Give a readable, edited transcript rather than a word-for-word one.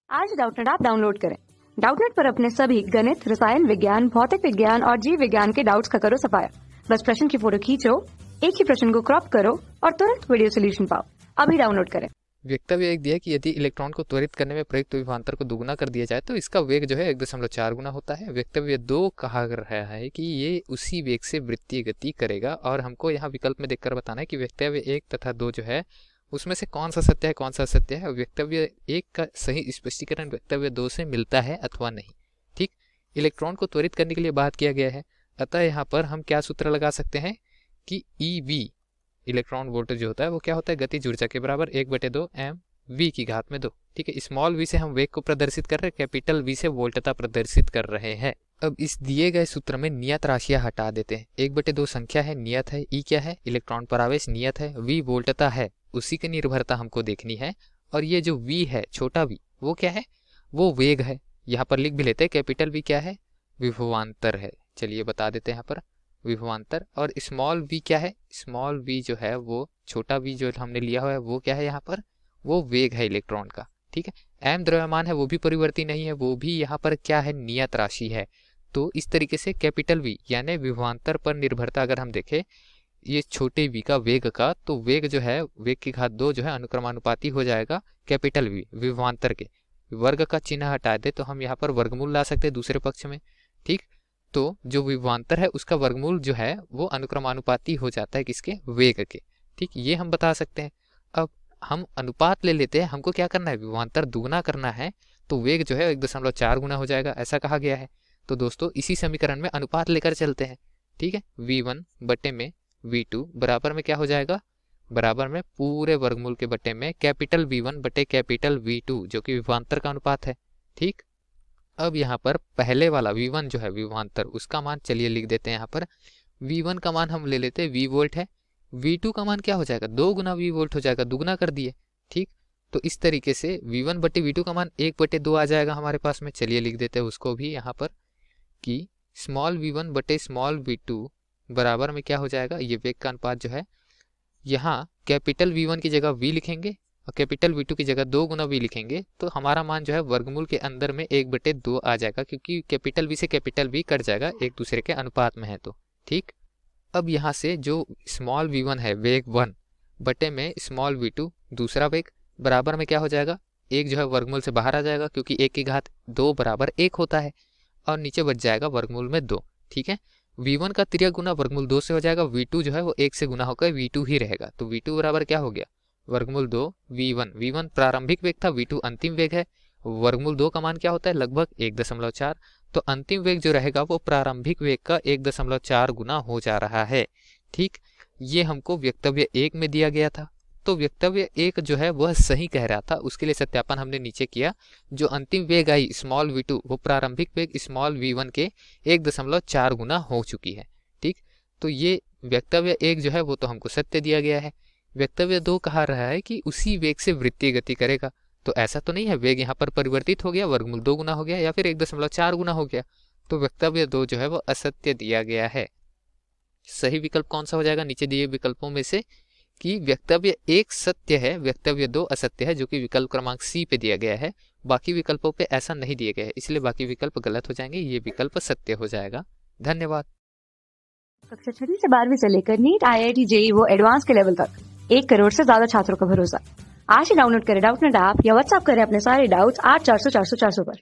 आज Doubtnut app download करें। Doubtnut पर अपने सभी गणित, रसायन विज्ञान, भौतिक विज्ञान और जीव विज्ञान के डाउट्स का करो सफाया। बस प्रश्न की फोटो खींचो, एक ही प्रश्न को क्रॉप करो और तुरंत वीडियो सोल्यूशन पाओ। अभी डाउनलोड करें। वक्तव्य एक दिया कि यदि इलेक्ट्रॉन को त्वरित करने में प्रयुक्त विभवांतर को दुगुना कर दिया जाए तो इसका वेग जो है 1.4 गुना होता है। वक्तव्य 2 कहा रहा है कि ये उसी वेग से वृत्तीय गति करेगा और हमको यहाँ विकल्प में देखकर बताना है कि वक्तव्य 1 तथा 2 जो है उसमें से कौन सा सत्य है कौन सा असत्य है। वक्तव्य 1 का सही स्पष्टीकरण वक्तव्य 2 से मिलता है अथवा नहीं। ठीक, इलेक्ट्रॉन को त्वरित करने के लिए बात किया गया है, अतः यहाँ पर हम क्या सूत्र लगा सकते हैं कि EV इलेक्ट्रॉन वोल्टेज जो होता है वो क्या होता है, गतिज ऊर्जा के बराबर 1/2 m v की घात में 2। ठीक है, स्मॉल v से हम वेग को प्रदर्शित कर रहे हैं, कैपिटल V से वोल्टता प्रदर्शित कर रहे हैं। अब इस दिए गए सूत्र में नियत राशियां हटा देते हैं। 1/2 संख्या है, नियत है, E क्या है, इलेक्ट्रॉन परावेश नियत है, V वोल्टता है, उसी की निर्भरता हमको देखनी है। और ये जो V है छोटा v वो क्या है, वो वेग है। यहाँ पर लिख भी लेते हैं, कैपिटल V क्या है, विभवांतर है। चलिए बता देते हैं यहाँ पर विभवांतर। और स्मॉल v क्या है, स्मॉल v जो है वो छोटा v जो हमने लिया हुआ है वो क्या है, यहाँ पर वो वेग है इलेक्ट्रॉन का। ठीक है, m द्रव्यमान है वो भी परिवर्ती नहीं है, वो भी यहाँ पर क्या है, नियत राशि है। तो इस तरीके से कैपिटल V यानी विभवांतर पर निर्भरता अगर हम देखें ये छोटे v का वेग का, तो वेग जो है वेग की घात 2 जो है अनुक्रमानुपाती हो जाएगा कैपिटल V विभवांतर के। वर्ग का चिन्ह हटा दे तो हम यहाँ पर वर्गमूल ला सकते हैं दूसरे पक्ष में। ठीक, तो जो विभवांतर है उसका वर्गमूल जो है वो अनुक्रमानुपाती हो जाता है किसके, वेग के। ठीक, ये हम बता सकते हैं। अब हम अनुपात ले लेते हैं, हमको क्या करना है, विभवांतर दुगुना करना है, तो वेग जो है 1.4 गुना हो जाएगा, ऐसा कहा गया है। तो दोस्तों इसी समीकरण में अनुपात लेकर चलते हैं। ठीक है, V1 बटे में V2 बराबर में क्या हो जाएगा, बराबर में पूरे वर्गमूल के बटे में कैपिटल V1 बटे कैपिटल V2 जो कि विभवांतर का अनुपात है। ठीक, अब यहाँ पर पहले वाला V1 जो है विभवांतर उसका मान चलिए लिख देते हैं। यहाँ पर V1 का मान हम ले लेते हैं, V वोल्ट है। V2 का मान क्या हो जाएगा, 2 गुना V वोल्ट हो जाएगा, दुगुना कर दिए। ठीक, तो इस तरीके से V1 बटे V2 का मान 1/2 आ जाएगा हमारे पास में। चलिए लिख देते हैं उसको भी यहाँ पर कि स्मॉल V1 बटे स्मॉल V2 बराबर में क्या हो जाएगा, ये वेग का अनुपात जो है, यहाँ कैपिटल V1 की जगह V लिखेंगे और कैपिटल V2 की जगह 2 गुना V लिखेंगे, तो हमारा मान जो है वर्गमूल के अंदर में 1/2 आ जाएगा, क्योंकि कैपिटल V से कैपिटल V कट जाएगा, एक दूसरे के अनुपात में है। तो ठीक, अब यहाँ से जो स्मॉल V1 है वेग 1 बटे में स्मॉल V2 दूसरा वेग बराबर में क्या हो जाएगा, एक जो है वर्गमूल से बाहर आ जाएगा क्योंकि 1 की घात 2 बराबर 1 होता है, और नीचे बच जाएगा वर्गमूल में 2। ठीक है, V1 का तिर्यक गुना वर्गमूल 2 से हो जाएगा, V2 जो है वो 1 से गुना होकर V2 ही रहेगा। तो V2 बराबर क्या हो गया, वर्गमूल 2 V1। V1 प्रारंभिक वेग था, V2 अंतिम वेग है। वर्गमूल 2 का मान क्या होता है, लगभग 1.4। तो अंतिम वेग जो रहेगा वो प्रारंभिक वेग का 1.4 गुना हो जा रहा है। ठीक, ये हमको वक्तव्य 1 में दिया गया था। तो वक्तव्य 1 जो है वह सही कह रहा था, उसके लिए सत्यापन हमने नीचे किया। जो अंतिम वेग आई स्मॉल V2 वो प्रारंभिक वेग स्मॉल V1 के 1.4 गुना हो चुकी है। ठीक, तो ये वक्तव्य 1 जो है वो तो हमको सत्य दिया गया है। वक्तव्य 2 कहा रहा है कि उसी वेग से वृत्तीय गति करेगा, तो ऐसा तो नहीं है वेग यहाँ पर परिवर्तित हो गया, वर्गमूल 2 गुना हो गया या फिर 1.4 गुना हो गया। तो वक्तव्य 2 जो है वो असत्य दिया गया है। सही विकल्प कौन सा हो जाएगा नीचे दिए विकल्पों में से, कि वक्तव्य 1 सत्य है, वक्तव्य 2 असत्य है, जो कि विकल्प क्रमांक C पे दिया गया है। बाकी विकल्पों पे ऐसा नहीं दिए गए हैं, इसलिए बाकी विकल्प गलत हो जाएंगे, ये विकल्प सत्य हो जाएगा। धन्यवाद। कक्षा 6 से 12वीं से लेकर नीट, IIT, JEE वो एडवांस के लेवल तक 1 करोड़ से ज्यादा छात्रों का भरोसा। आज ही डाउनलोड करें डाउटनेट ऐप या व्हाट्सएप करें अपने सारे डाउट्स 8400 400 400 पर।